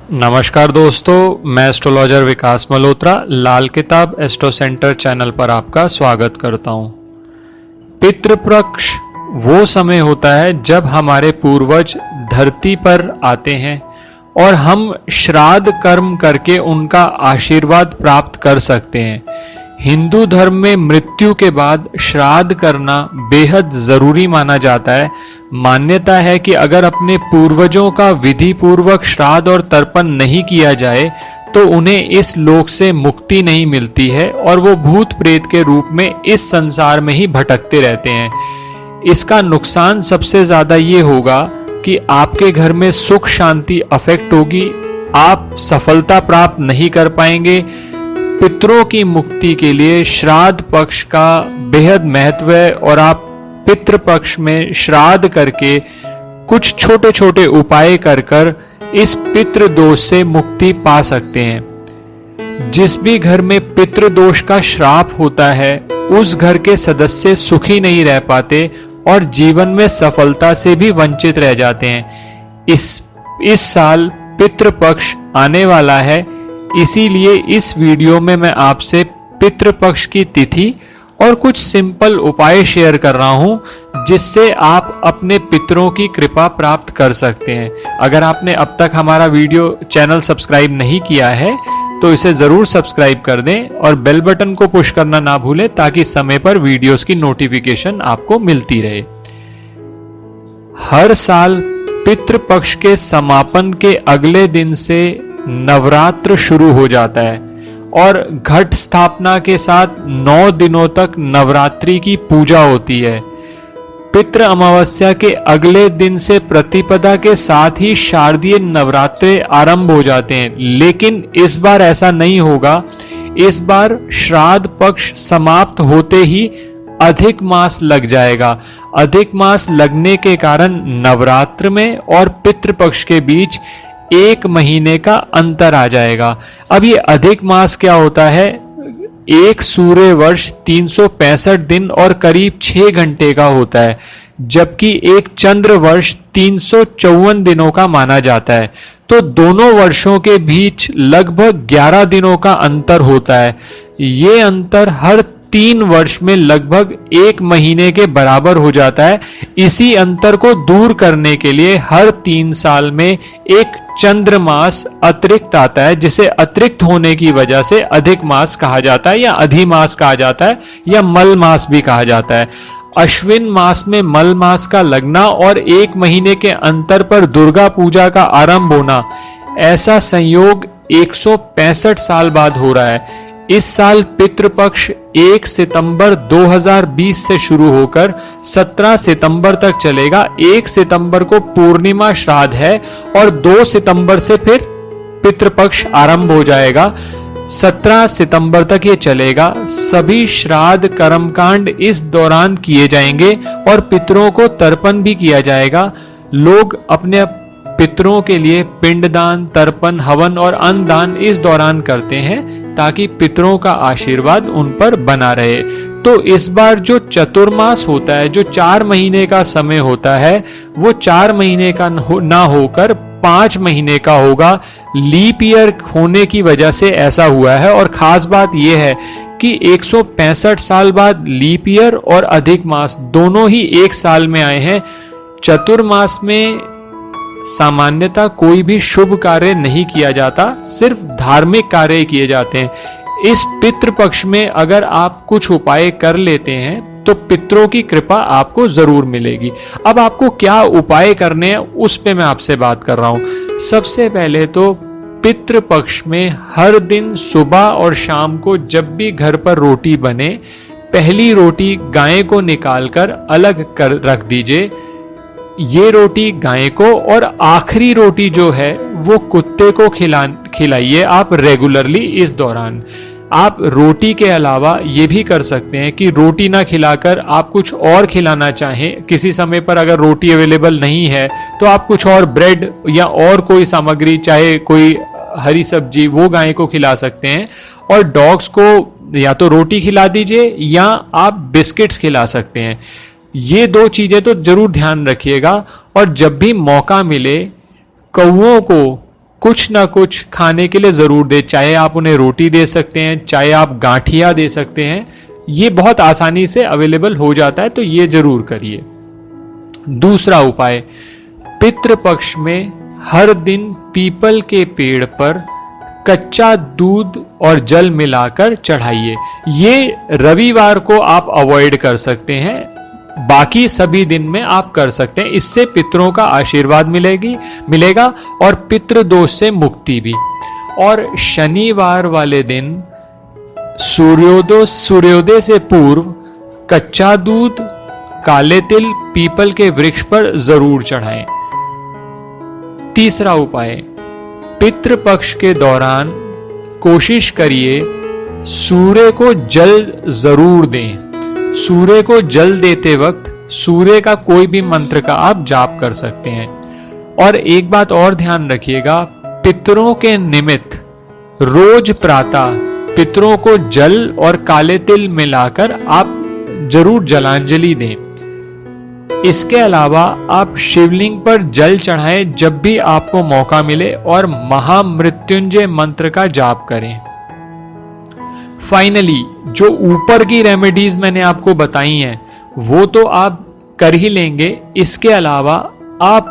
नमस्कार दोस्तों, मैं एस्ट्रोलॉजर विकास मल्होत्रा लाल किताब एस्ट्रो सेंटर चैनल पर आपका स्वागत करता हूं। पितृपक्ष वो समय होता है जब हमारे पूर्वज धरती पर आते हैं और हम श्राद्ध कर्म करके उनका आशीर्वाद प्राप्त कर सकते हैं। हिंदू धर्म में मृत्यु के बाद श्राद्ध करना बेहद जरूरी माना जाता है। मान्यता है कि अगर अपने पूर्वजों का विधि पूर्वक श्राद्ध और तर्पण नहीं किया जाए तो उन्हें इस लोक से मुक्ति नहीं मिलती है और वो भूत प्रेत के रूप में इस संसार में ही भटकते रहते हैं। इसका नुकसान सबसे ज्यादा ये होगा कि आपके घर में सुख शांति अफेक्ट होगी, आप सफलता प्राप्त नहीं कर पाएंगे। पितरों की मुक्ति के लिए श्राद्ध पक्ष का बेहद महत्व है और आप पितृ पक्ष में श्राद्ध करके कुछ छोटे छोटे उपाय कर कर इस पितृ दोष से मुक्ति पा सकते हैं। जिस भी घर में पितृ दोष का श्राप होता है उस घर के सदस्य सुखी नहीं रह पाते और जीवन में सफलता से भी वंचित रह जाते हैं। इस साल पितृ पक्ष आने वाला है, इसीलिए इस वीडियो में मैं आपसे पितृपक्ष की तिथि और कुछ सिंपल उपाय शेयर कर रहा हूं जिससे आप अपने पितरों की कृपा प्राप्त कर सकते हैं। अगर आपने अब तक हमारा वीडियो चैनल सब्सक्राइब नहीं किया है तो इसे जरूर सब्सक्राइब कर दें और बेल बटन को पुश करना ना भूलें ताकि समय पर वीडियोस की नोटिफिकेशन आपको मिलती रहे। हर साल पितृपक्ष के समापन के अगले दिन से नवरात्र शुरू हो जाता है और घट स्थापना के साथ 9 दिनों तक नवरात्रि की पूजा होती है। पितृ अमावस्या के अगले दिन से प्रतिपदा के साथ ही शारदीय नवरात्रे आरंभ हो जाते हैं, लेकिन इस बार ऐसा नहीं होगा। इस बार श्राद्ध पक्ष समाप्त होते ही अधिक मास लग जाएगा। अधिक मास लगने के कारण नवरात्र में और पितृपक्ष के बीच 1 महीने का अंतर आ जाएगा। अब ये अधिक मास क्या होता है? एक सूर्य वर्ष 365 दिन और करीब 6 घंटे का होता है, जबकि एक चंद्र वर्ष 354 दिनों का माना जाता है। तो दोनों वर्षों के बीच लगभग 11 दिनों का अंतर होता है। ये अंतर हर 3 वर्ष में लगभग 1 महीने के बराबर हो जाता है। इसी अंतर को दूर करने के लिए हर 3 साल में एक चंद्र मास अतिरिक्त आता है, जिसे अतिरिक्त होने की वजह से अधिक मास कहा जाता है या अधिमास कहा जाता है या मल मास भी कहा जाता है। अश्विन मास में मल मास का लगना और 1 महीने के अंतर पर दुर्गा पूजा का आरंभ होना, ऐसा संयोग 165 साल बाद हो रहा है। इस साल पितृपक्ष 1 सितंबर 2020 से शुरू होकर 17 सितंबर तक चलेगा। 1 सितंबर को पूर्णिमा श्राद्ध है और 2 सितंबर से फिर पितृपक्ष आरंभ हो जाएगा। 17 सितंबर तक ये चलेगा। सभी श्राद्ध कर्मकांड इस दौरान किए जाएंगे और पितरों को तर्पण भी किया जाएगा। लोग अपने पितरों के लिए पिंडदान, तर्पण, हवन और अन्नदान इस दौरान करते हैं ताकि पितरों का आशीर्वाद उन पर बना रहे। तो इस बार जो चतुर्मास होता है, जो 4 महीने का समय होता है, वो 4 महीने का ना होकर 5 महीने का होगा। लीप ईयर होने की वजह से ऐसा हुआ है और खास बात यह है कि 165 साल बाद लीप ईयर और अधिक मास दोनों ही एक साल में आए हैं। चतुर्मास में सामान्यतः कोई भी शुभ कार्य नहीं किया जाता, सिर्फ धार्मिक कार्य किए जाते हैं। इस पितृ पक्ष में अगर आप कुछ उपाय कर लेते हैं तो पितरों की कृपा आपको जरूर मिलेगी। अब आपको क्या उपाय करने हैं उस पे मैं आपसे बात कर रहा हूं। सबसे पहले तो पितृ पक्ष में हर दिन सुबह और शाम को जब भी घर पर रोटी बने, पहली रोटी गाय को निकालकर अलग कर रख दीजिए। ये रोटी गाय को और आखिरी रोटी जो है वो कुत्ते को खिलाइए आप रेगुलरली। इस दौरान आप रोटी के अलावा ये भी कर सकते हैं कि रोटी ना खिलाकर आप कुछ और खिलाना चाहें। किसी समय पर अगर रोटी अवेलेबल नहीं है तो आप कुछ और ब्रेड या और कोई सामग्री, चाहे कोई हरी सब्जी, वो गाय को खिला सकते हैं। और डॉग्स को या तो रोटी खिला दीजिए या आप बिस्किट्स खिला सकते हैं। ये 2 चीजें तो जरूर ध्यान रखिएगा। और जब भी मौका मिले कौओं को कुछ ना कुछ खाने के लिए ज़रूर दें। चाहे आप उन्हें रोटी दे सकते हैं, चाहे आप गांठिया दे सकते हैं, ये बहुत आसानी से अवेलेबल हो जाता है, तो ये ज़रूर करिए। दूसरा उपाय, पितृपक्ष में हर दिन पीपल के पेड़ पर कच्चा दूध और जल मिलाकर चढ़ाइए। ये रविवार को आप अवॉइड कर सकते हैं, बाकी सभी दिन में आप कर सकते हैं। इससे पितरों का आशीर्वाद मिलेगा और पितृदोष से मुक्ति भी। और शनिवार वाले दिन सूर्योदय से पूर्व कच्चा दूध, काले तिल पीपल के वृक्ष पर जरूर चढ़ाएं। तीसरा उपाय, पितृपक्ष के दौरान कोशिश करिए सूर्य को जल जरूर दें। सूर्य को जल देते वक्त सूर्य का कोई भी मंत्र का आप जाप कर सकते हैं। और एक बात और ध्यान रखिएगा, पितरों के निमित्त रोज प्रातः पितरों को जल और काले तिल मिलाकर आप जरूर जलांजलि दें। इसके अलावा आप शिवलिंग पर जल चढ़ाएं जब भी आपको मौका मिले और महामृत्युंजय मंत्र का जाप करें। फाइनली जो ऊपर की रेमेडीज मैंने आपको बताई हैं वो तो आप कर ही लेंगे। इसके अलावा आप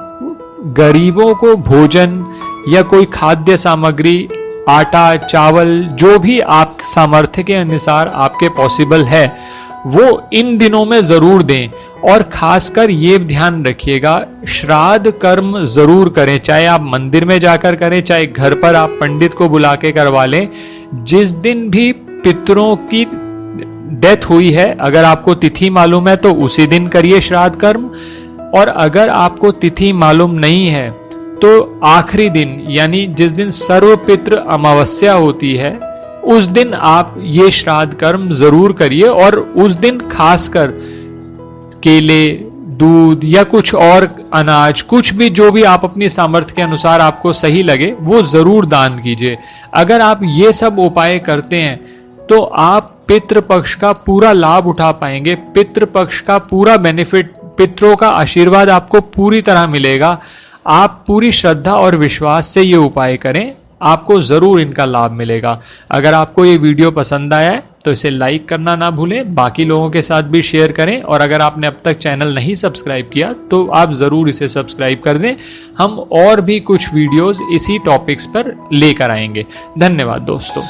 गरीबों को भोजन या कोई खाद्य सामग्री, आटा, चावल, जो भी आप सामर्थ्य के अनुसार आपके पॉसिबल है वो इन दिनों में जरूर दें। और खासकर ये ध्यान रखिएगा, श्राद्ध कर्म जरूर करें, चाहे आप मंदिर में जाकर करें, चाहे घर पर आप पंडित को बुला के करवा लें। जिस दिन भी पितरों की डेथ हुई है, अगर आपको तिथि मालूम है तो उसी दिन करिए श्राद्ध कर्म, और अगर आपको तिथि मालूम नहीं है तो आखिरी दिन यानी जिस दिन सर्वपितृ अमावस्या होती है उस दिन आप ये श्राद्ध कर्म जरूर करिए। और उस दिन खासकर केले, दूध या कुछ और अनाज, कुछ भी जो भी आप अपनी सामर्थ्य के अनुसार आपको सही लगे वो जरूर दान कीजिए। अगर आप ये सब उपाय करते हैं तो आप पितृपक्ष का पूरा लाभ उठा पाएंगे, पितृपक्ष का पूरा बेनिफिट, पितरों का आशीर्वाद आपको पूरी तरह मिलेगा। आप पूरी श्रद्धा और विश्वास से ये उपाय करें, आपको जरूर इनका लाभ मिलेगा। अगर आपको ये वीडियो पसंद आया है तो इसे लाइक करना ना भूलें, बाकी लोगों के साथ भी शेयर करें, और अगर आपने अब तक चैनल नहीं सब्सक्राइब किया तो आप ज़रूर इसे सब्सक्राइब कर दें। हम और भी कुछ वीडियोस इसी टॉपिक्स पर लेकर आएंगे। धन्यवाद दोस्तों।